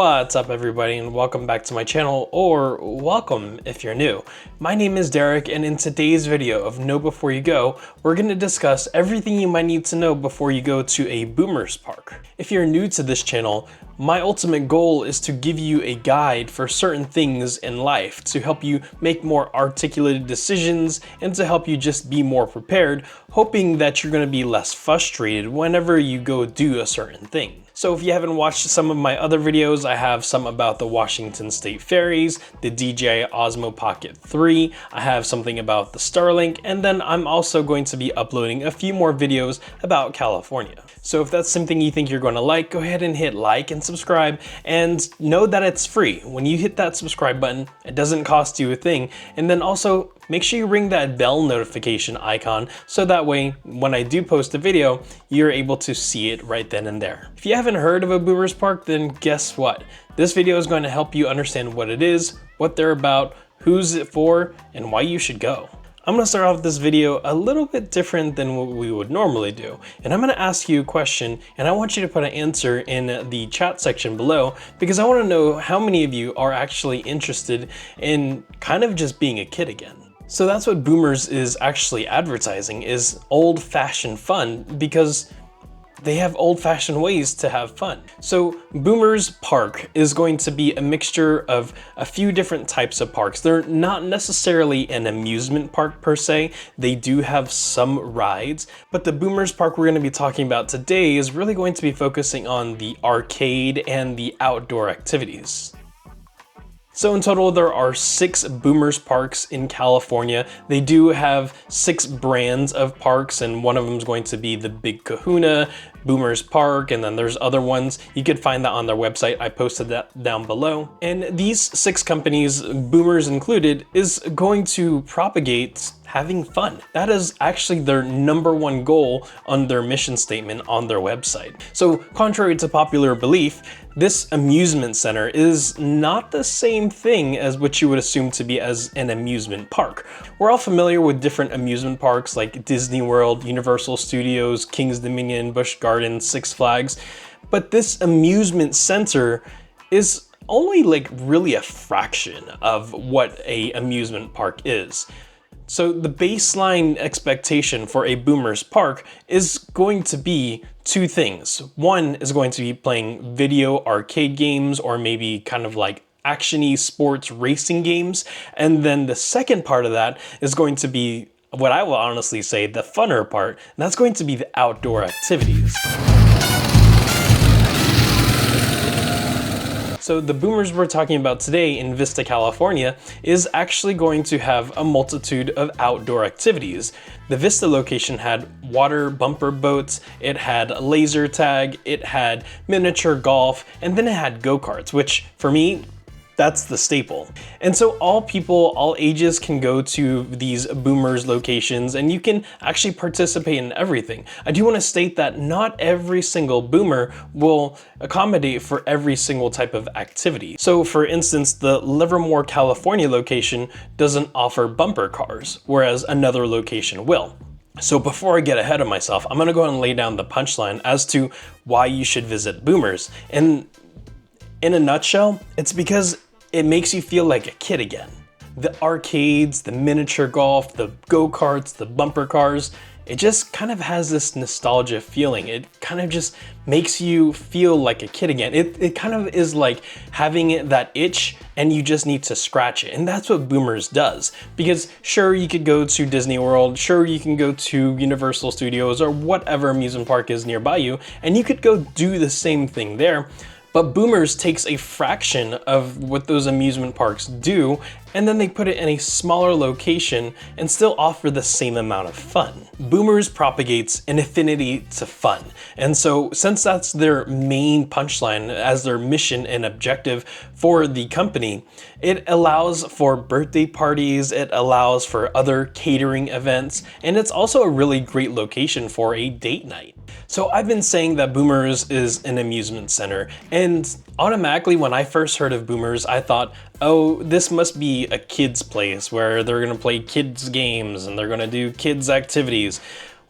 What's up everybody, and welcome back to my channel, or welcome if you're new. My name is Derek, and in today's video of Know Before You Go, we're going to discuss everything you might need to know before you go to a boomer's park. If you're new to this channel, my ultimate goal is to give you a guide for certain things in life to help you make more articulated decisions and to help you just be more prepared, hoping that you're going to be less frustrated whenever you go do a certain thing. So if you haven't watched some of my other videos, I have some about the Washington State Ferries, the DJI Osmo Pocket 3, I have something about the Starlink, and then I'm also going to be uploading a few more videos about California. So if that's something you think you're going to like, go ahead and hit like and subscribe, and know that it's free. When you hit that subscribe button, it doesn't cost you a thing, and then also make sure you ring that bell notification icon so that way when I do post a video, you're able to see it right then and there. If you haven't heard of a boomer's park, then guess what? This video is going to help you understand what it is, what they're about, who's it for, and why you should go. I'm going to start off this video a little bit different than what we would normally do, and I'm going to ask you a question, and I want you to put an answer in the chat section below because I want to know how many of you are actually interested in kind of just being a kid again. So that's what Boomers is actually advertising, is old-fashioned fun, because they have old-fashioned ways to have fun. So Boomers Park is going to be a mixture of a few different types of parks. They're not necessarily an amusement park per se. They do have some rides, but the Boomers Park we're going to be talking about today is really going to be focusing on the arcade and the outdoor activities. So in total, there are 6 Boomers parks in California. They do have 6 brands of parks, and one of them is going to be the Big Kahuna, Boomers Park, and then there's other ones. You could find that on their website. I posted that down below. And these 6 companies, Boomers included, is going to propagate having fun. That is actually their #1 goal on their mission statement on their website. So contrary to popular belief, this amusement center is not the same thing as what you would assume to be as an amusement park. We're all familiar with different amusement parks like Disney World, Universal Studios, King's Dominion, Busch Gardens, Six Flags, but this amusement center is only like really a fraction of what a amusement park is. So the baseline expectation for a Boomers Park is going to be 2 things. One is going to be playing video arcade games, or maybe kind of like action-y sports racing games. And then the second part of that is going to be what I will honestly say the funner part, and that's going to be the outdoor activities. So the Boomers we're talking about today in Vista, California is actually going to have a multitude of outdoor activities. The Vista location had water bumper boats, it had laser tag, it had miniature golf, and then it had go-karts, which for me, that's the staple. And so all people, all ages can go to these Boomers locations, and you can actually participate in everything. I do want to state that not every single Boomer will accommodate for every single type of activity. So for instance, the Livermore, California location doesn't offer bumper cars, whereas another location will. So before I get ahead of myself, I'm gonna go ahead and lay down the punchline as to why you should visit Boomers. And in a nutshell, it's because it makes you feel like a kid again. The arcades, the miniature golf, the go-karts, the bumper cars, it just kind of has this nostalgia feeling. It kind of just makes you feel like a kid again. It kind of is like having that itch and you just need to scratch it. And that's what Boomers does. Because sure, you could go to Disney World, sure, you can go to Universal Studios or whatever amusement park is nearby you, and you could go do the same thing there. But Boomers takes a fraction of what those amusement parks do, and then they put it in a smaller location and still offer the same amount of fun. Boomers propagates an affinity to fun. And so since that's their main punchline as their mission and objective for the company, it allows for birthday parties, it allows for other catering events, and it's also a really great location for a date night. So I've been saying that Boomers is an amusement center, and automatically when I first heard of Boomers, I thought, oh, this must be a kid's place where they're gonna play kids games and they're gonna do kids activities.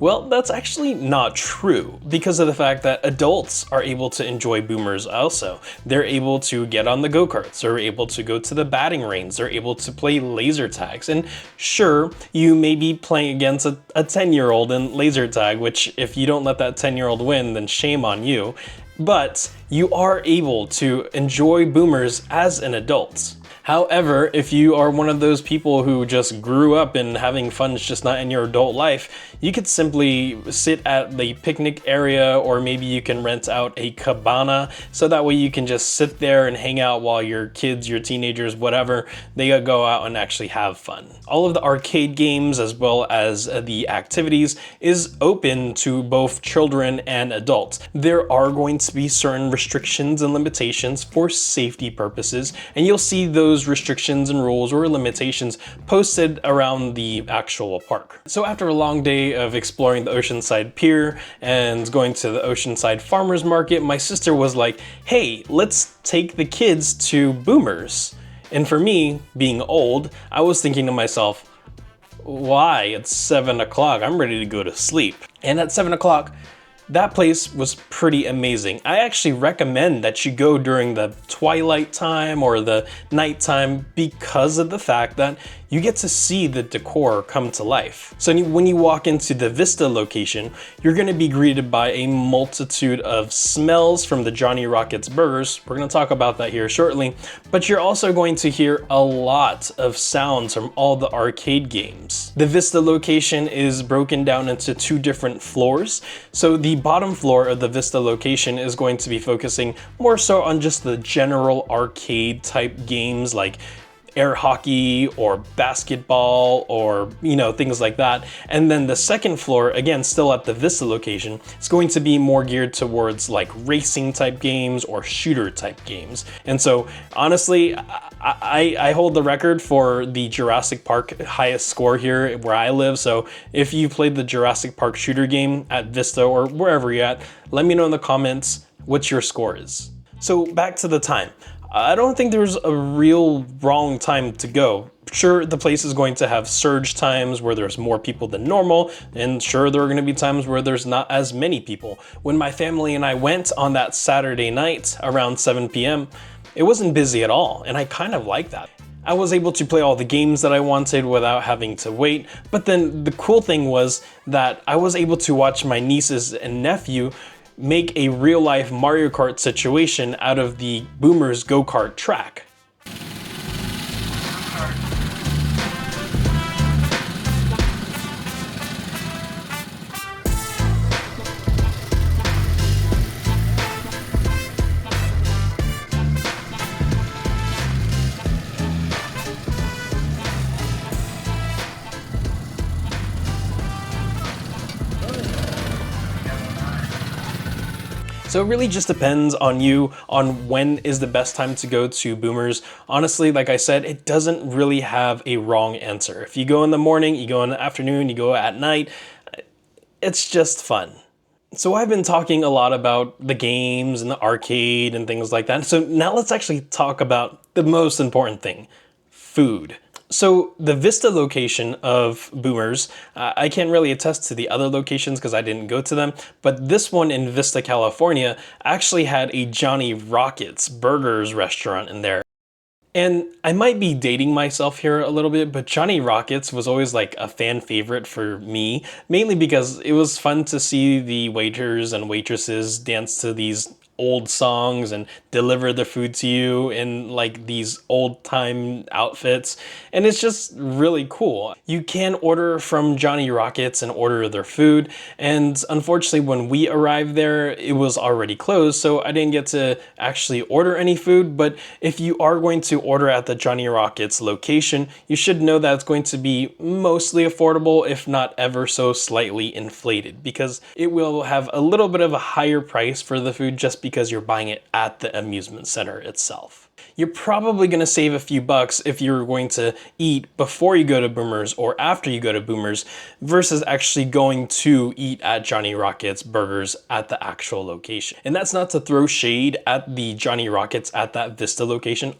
Well, that's actually not true because of the fact that adults are able to enjoy boomers also. They're able to get on the go-karts, they're able to go to the batting range, they're able to play laser tags. And sure, you may be playing against a 10-year-old in laser tag, which if you don't let that 10-year-old win, then shame on you. But you are able to enjoy boomers as an adult. However, if you are one of those people who just grew up and having fun is just not in your adult life, you could simply sit at the picnic area, or maybe you can rent out a cabana so that way you can just sit there and hang out while your kids, your teenagers, whatever, they go out and actually have fun. All of the arcade games as well as the activities is open to both children and adults. There are going to be certain restrictions and limitations for safety purposes, and you'll see those restrictions and rules or limitations posted around the actual park. So after a long day of exploring the Oceanside Pier and going to the Oceanside Farmers Market, my sister was like, hey, let's take the kids to Boomers. And for me, being old, I was thinking to myself, why? It's 7 o'clock, I'm ready to go to sleep. And at 7 o'clock, that place was pretty amazing. I actually recommend that you go during the twilight time or the nighttime because of the fact that you get to see the decor come to life. So when you walk into the Vista location, you're gonna be greeted by a multitude of smells from the Johnny Rockets burgers. We're gonna talk about that here shortly, but you're also going to hear a lot of sounds from all the arcade games. The Vista location is broken down into 2 different floors. So the bottom floor of the Vista location is going to be focusing more so on just the general arcade type games like air hockey or basketball or, you know, things like that. And then the second floor, again, still at the Vista location, is going to be more geared towards like racing type games or shooter type games. And so honestly, I hold the record for the Jurassic Park highest score here where I live. So if you played the Jurassic Park shooter game at Vista or wherever you're at, let me know in the comments what your score is. So back to the time. I don't think there's a real wrong time to go. Sure, the place is going to have surge times where there's more people than normal, and sure, there are going to be times where there's not as many people. When my family and I went on that Saturday night around 7 p.m., it wasn't busy at all, and I kind of like that. I was able to play all the games that I wanted without having to wait, but then the cool thing was that I was able to watch my nieces and nephew make a real-life Mario Kart situation out of the Boomers go-kart track. So it really just depends on you on when is the best time to go to Boomers. Honestly, like I said, it doesn't really have a wrong answer. If you go in the morning, you go in the afternoon, you go at night, it's just fun. So I've been talking a lot about the games and the arcade and things like that. So now let's actually talk about the most important thing, food. So the Vista location of Boomers, I can't really attest to the other locations because I didn't go to them, but this one in Vista, California actually had a Johnny Rockets burgers restaurant in there. And I might be dating myself here a little bit, but Johnny Rockets was always like a fan favorite for me, mainly because it was fun to see the waiters and waitresses dance to these old songs and deliver the food to you in like these old time outfits, and it's just really cool. You can order from Johnny Rockets and order their food, and unfortunately when we arrived there it was already closed, so I didn't get to actually order any food. But if you are going to order at the Johnny Rockets location, you should know that it's going to be mostly affordable, if not ever so slightly inflated, because it will have a little bit of a higher price for the food just because you're buying it at the amusement center itself. You're probably going to save a few bucks if you're going to eat before you go to Boomers or after you go to Boomers versus actually going to eat at Johnny Rockets Burgers at the actual location. And that's not to throw shade at the Johnny Rockets at that Vista location.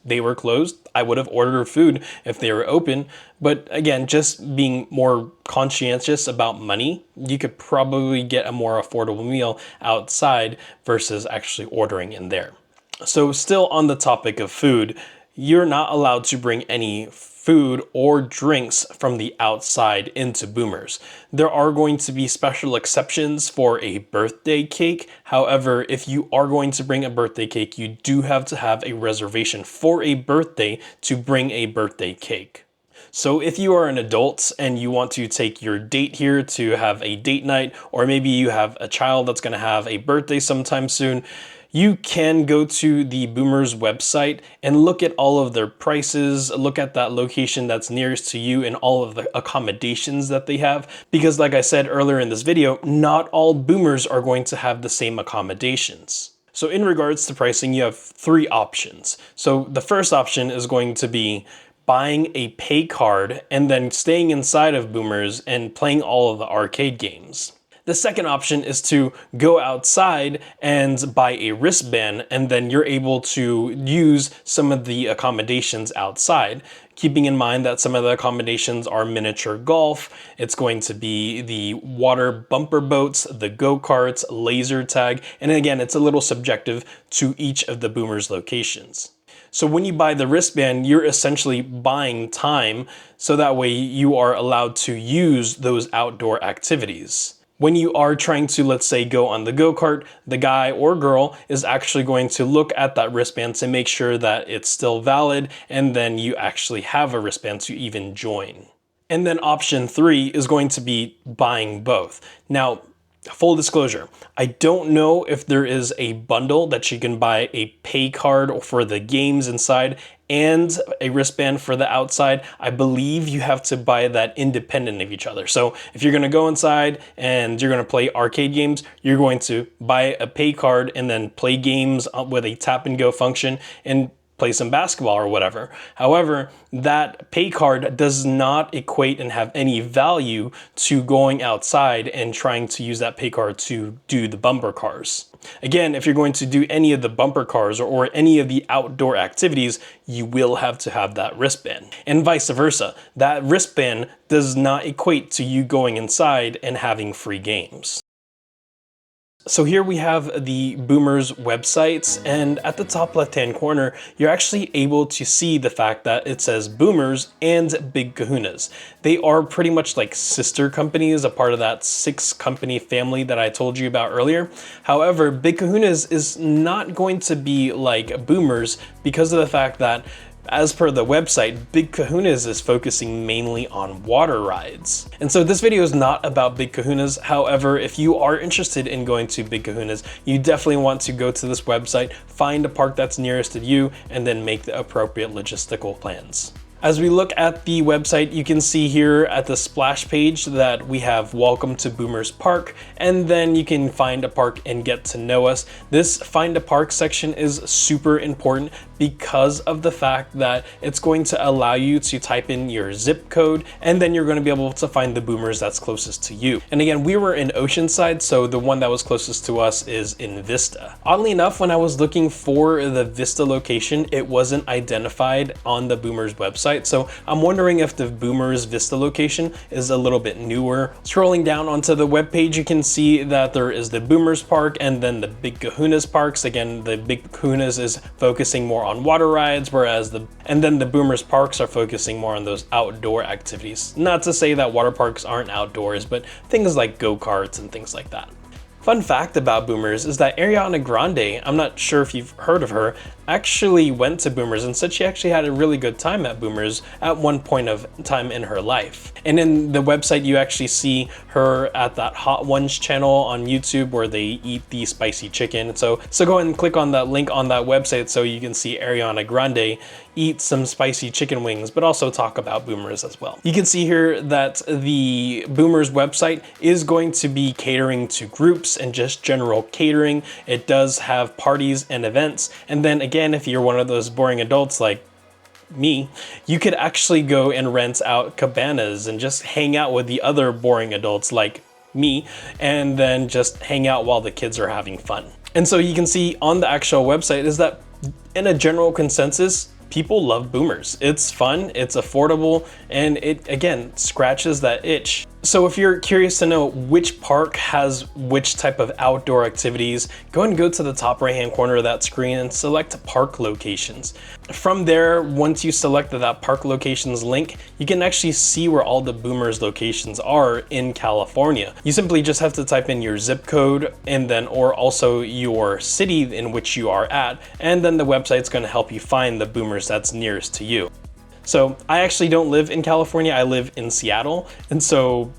They were closed. I would have ordered food if they were open. But again, just being more conscientious about money, you could probably get a more affordable meal outside versus actually ordering in there. So still on the topic of food, you're not allowed to bring any food or drinks from the outside into Boomers. There are going to be special exceptions for a birthday cake. However, if you are going to bring a birthday cake, you do have to have a reservation for a birthday to bring a birthday cake. So if you are an adult and you want to take your date here to have a date night, or maybe you have a child that's going to have a birthday sometime soon, you can go to the Boomers website and look at all of their prices, look at that location that's nearest to you and all of the accommodations that they have. Because like I said earlier in this video, not all Boomers are going to have the same accommodations. So in regards to pricing, you have three options. So the first option is going to be buying a pay card and then staying inside of Boomers and playing all of the arcade games. The second option is to go outside and buy a wristband, and then you're able to use some of the accommodations outside, keeping in mind that some of the accommodations are miniature golf. It's going to be the water bumper boats, the go-karts, laser tag, and again, it's a little subjective to each of the Boomers locations. So when you buy the wristband, you're essentially buying time, so that way you are allowed to use those outdoor activities. When you are trying to, let's say, go on the go-kart, the guy or girl is actually going to look at that wristband to make sure that it's still valid, and then you actually have a wristband to even join. And then option 3 is going to be buying both. Now, full disclosure, I don't know if there is a bundle that you can buy a pay card for the games inside and a wristband for the outside. I believe you have to buy that independent of each other. So if you're gonna go inside and you're gonna play arcade games, you're going to buy a pay card and then play games with a tap and go function and play some basketball or whatever. However, that pay card does not equate and have any value to going outside and trying to use that pay card to do the bumper cars. Again, if you're going to do any of the bumper cars or any of the outdoor activities, you will have to have that wristband. And vice versa, that wristband does not equate to you going inside and having free games. So here we have the Boomers websites, and at the top left-hand corner, you're actually able to see the fact that it says Boomers and Big Kahuna's. They are pretty much like sister companies, a part of that 6-company family that I told you about earlier. However, Big Kahuna's is not going to be like Boomers because of the fact that, as per the website, Big Kahuna's is focusing mainly on water rides. And so this video is not about Big Kahuna's. However, if you are interested in going to Big Kahuna's, you definitely want to go to this website, find a park that's nearest to you, and then make the appropriate logistical plans. As we look at the website, you can see here at the splash page that we have Welcome to Boomers Park, and then you can find a park and get to know us. This find a park section is super important because of the fact that it's going to allow you to type in your zip code, and then you're going to be able to find the Boomers that's closest to you. And again, we were in Oceanside, so the one that was closest to us is in Vista. Oddly enough, when I was looking for the Vista location, it wasn't identified on the Boomers website. So I'm wondering if the Boomers Vista location is a little bit newer. Scrolling down onto the webpage, you can see that there is the Boomers Park and then the Big Kahuna's parks. Again, the Big Kahuna's is focusing more on water rides, whereas the Boomers parks are focusing more on those outdoor activities. Not to say that water parks aren't outdoors, but things like go-karts and things like that. Fun fact about Boomers is that Ariana Grande, I'm not sure if you've heard of her, actually went to Boomers and said she actually had a really good time at Boomers at one point of time in her life. And in the website, you actually see her at that Hot Ones channel on YouTube where they eat the spicy chicken. So go ahead and click on that link on that website so you can see Ariana Grande eat some spicy chicken wings, but also talk about Boomers as well. You can see here that the Boomers website is going to be catering to groups and just general catering. It does have parties and events. And then again, if you're one of those boring adults like me, you could actually go and rent out cabanas and just hang out with the other boring adults like me, and then just hang out while the kids are having fun. And so you can see on the actual website is that in a general consensus, people love Boomers. It's fun, it's affordable, and it again scratches that itch. So if you're curious to know which park has which type of outdoor activities, go ahead and go to the top right hand corner of that screen and select park locations. From there, once you select that park locations link, you can actually see where all the Boomers locations are in California. You simply just have to type in your zip code and then or also your city in which you are at, and then the website's going to help you find the Boomers that's nearest to you. So I actually don't live in California, I live in Seattle, and so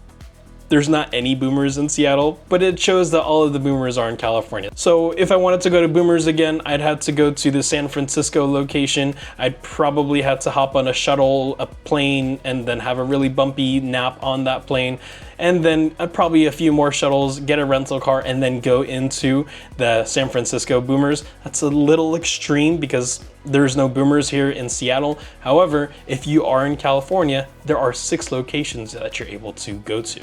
there's not any Boomers in Seattle, but it shows that all of the Boomers are in California. So if I wanted to go to Boomers again, I'd have to go to the San Francisco location. I'd probably have to hop on a shuttle, a plane, and then have a really bumpy nap on that plane. And then probably a few more shuttles, get a rental car, and then go into the San Francisco Boomers. That's a little extreme because there's no Boomers here in Seattle. However, if you are in California, there are 6 locations that you're able to go to.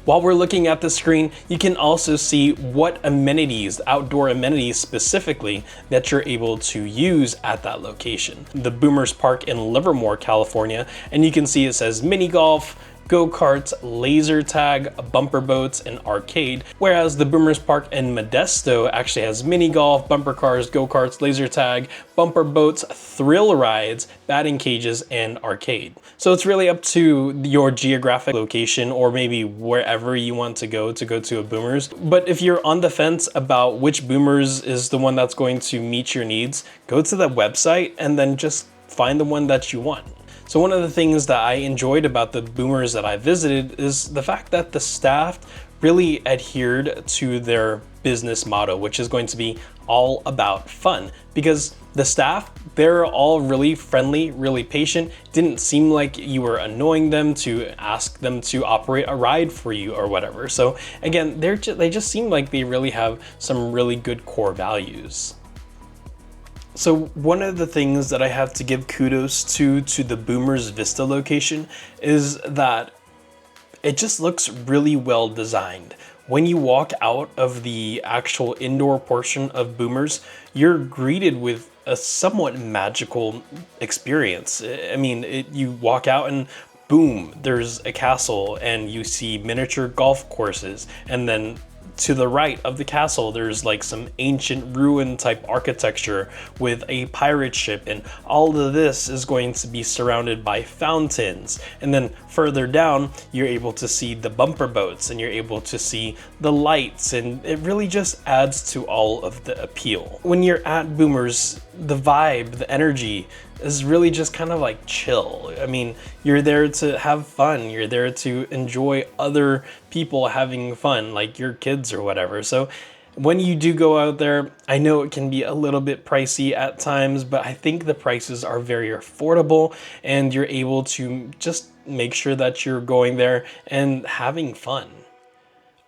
While we're looking at the screen, you can also see what amenities, outdoor amenities specifically, that you're able to use at that location. The Boomers Park in Livermore, California, and you can see it says mini golf, go-karts, laser tag, bumper boats, and arcade, whereas the Boomers Park in Modesto actually has mini golf, bumper cars, go-karts, laser tag, bumper boats, thrill rides, batting cages, and arcade. So it's really up to your geographic location or maybe wherever you want to go to a Boomers. But if you're on the fence about which Boomers is the one that's going to meet your needs, go to the website and then just find the one that you want. So one of the things that I enjoyed about the Boomers that I visited is the fact that the staff really adhered to their business motto, which is going to be all about fun. Because the staff, they're all really friendly, really patient. Didn't seem like you were annoying them to ask them to operate a ride for you or whatever. So again, they just seem like they really have some really good core values. So one of the things that I have to give kudos to the Boomers Vista location is that it just looks really well designed. When you walk out of the actual indoor portion of Boomers, you're greeted with a somewhat magical experience. I mean, you walk out and boom, there's a castle and you see miniature golf courses, and then to the right of the castle, there's like some ancient ruin type architecture with a pirate ship, and all of this is going to be surrounded by fountains. And then further down, you're able to see the bumper boats and you're able to see the lights, and it really just adds to all of the appeal. When you're at Boomers, the vibe, the energy is really just kind of like chill. I mean, you're there to have fun. You're there to enjoy other people having fun, like your kids or whatever. So when you do go out there, I know it can be a little bit pricey at times, but I think the prices are very affordable and you're able to just make sure that you're going there and having fun.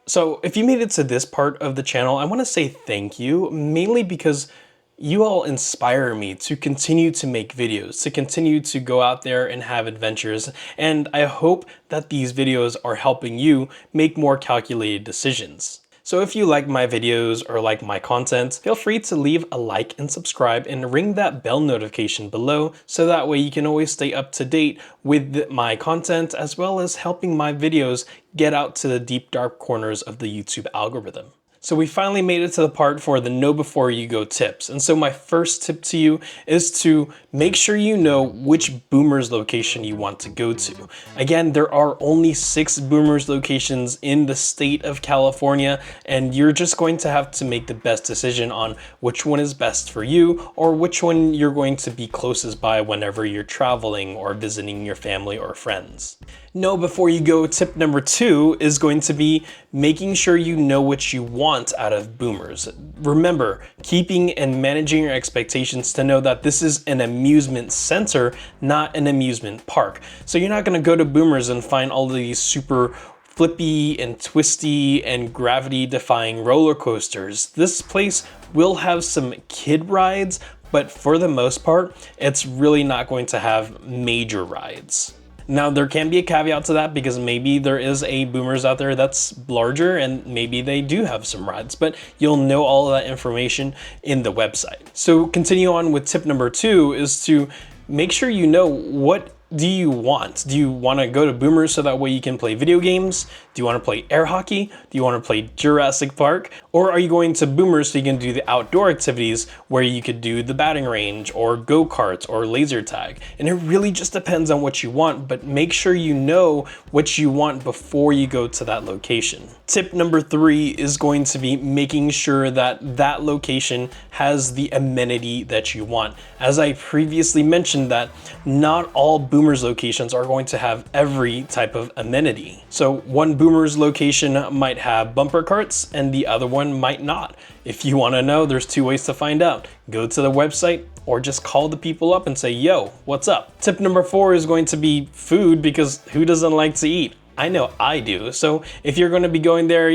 So if you made it to this part of the channel, I want to say thank you, mainly because you all inspire me to continue to make videos, to continue to go out there and have adventures, and I hope that these videos are helping you make more calculated decisions. So if you like my videos or like my content, feel free to leave a like and subscribe and ring that bell notification below, so that way you can always stay up to date with my content as well as helping my videos get out to the deep dark corners of the YouTube algorithm. So we finally made it to the part for the know before you go tips. And so my first tip to you is to make sure you know which Boomers location you want to go to. Again, there are only 6 Boomers locations in the state of California, and you're just going to have to make the best decision on which one is best for you or which one you're going to be closest by whenever you're traveling or visiting your family or friends. Know before you go tip number 2 is going to be making sure you know what you want want out of boomers. Remember, keeping and managing your expectations to know that this is an amusement center, not an amusement park. So you're not gonna go to boomers and find all of these super flippy and twisty and gravity defying roller coasters. This place will have some kid rides, but for the most part, it's really not going to have major rides. Now, there can be a caveat to that because maybe there is a boomers out there that's larger and maybe they do have some rides, but you'll know all of that information in the website. So continue on with tip number 2 is to make sure you know what do you want? Do you want to go to boomers so that way you can play video games? Do you want to play air hockey? Do you want to play Jurassic Park? Or are you going to boomers so you can do the outdoor activities where you could do the batting range or go-karts or laser tag? And it really just depends on what you want, but make sure you know what you want before you go to that location. Tip number 3 is going to be making sure that that location has the amenity that you want. As I previously mentioned, that not all boomers locations are going to have every type of amenity. So one boomers location might have bumper carts and the other one might not. If you want to know, there's 2 ways to find out. Go to the website or just call the people up and say, yo, what's up? Tip number 4 is going to be food, because who doesn't like to eat? I know I do. So if you're going to be going there,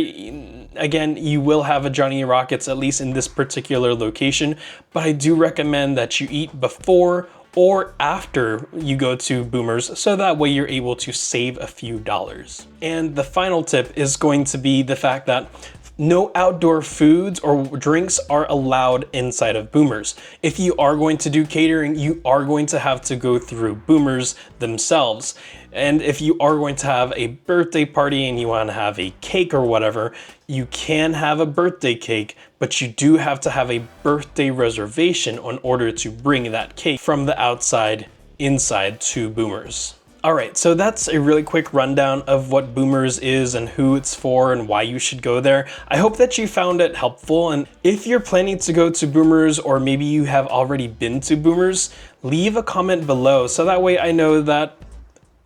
again, you will have a Johnny Rockets, at least in this particular location, but I do recommend that you eat before or after you go to boomers, so that way you're able to save a few dollars. And the final tip is going to be the fact that no outdoor foods or drinks are allowed inside of boomers. If you are going to do catering, you are going to have to go through boomers themselves. And if you are going to have a birthday party and you want to have a cake or whatever, you can have a birthday cake, but you do have to have a birthday reservation in order to bring that cake from the outside inside to boomers. All right, so that's a really quick rundown of what boomers is and who it's for and why you should go there. I hope that you found it helpful, and if you're planning to go to boomers or maybe you have already been to boomers, leave a comment below so that way I know that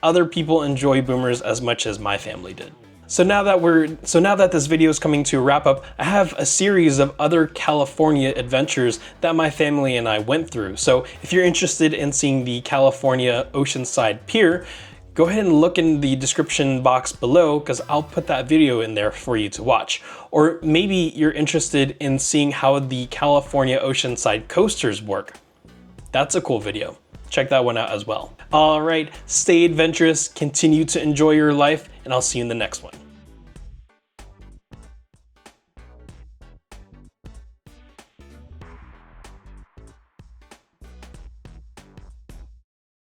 other people enjoy boomers as much as my family did. So now that this video is coming to a wrap up, I have a series of other California adventures that my family and I went through. So if you're interested in seeing the California Oceanside Pier, go ahead and look in the description box below because I'll put that video in there for you to watch. Or maybe you're interested in seeing how the California Oceanside coasters work. That's a cool video. Check that one out as well. All right, stay adventurous, continue to enjoy your life, and I'll see you in the next one.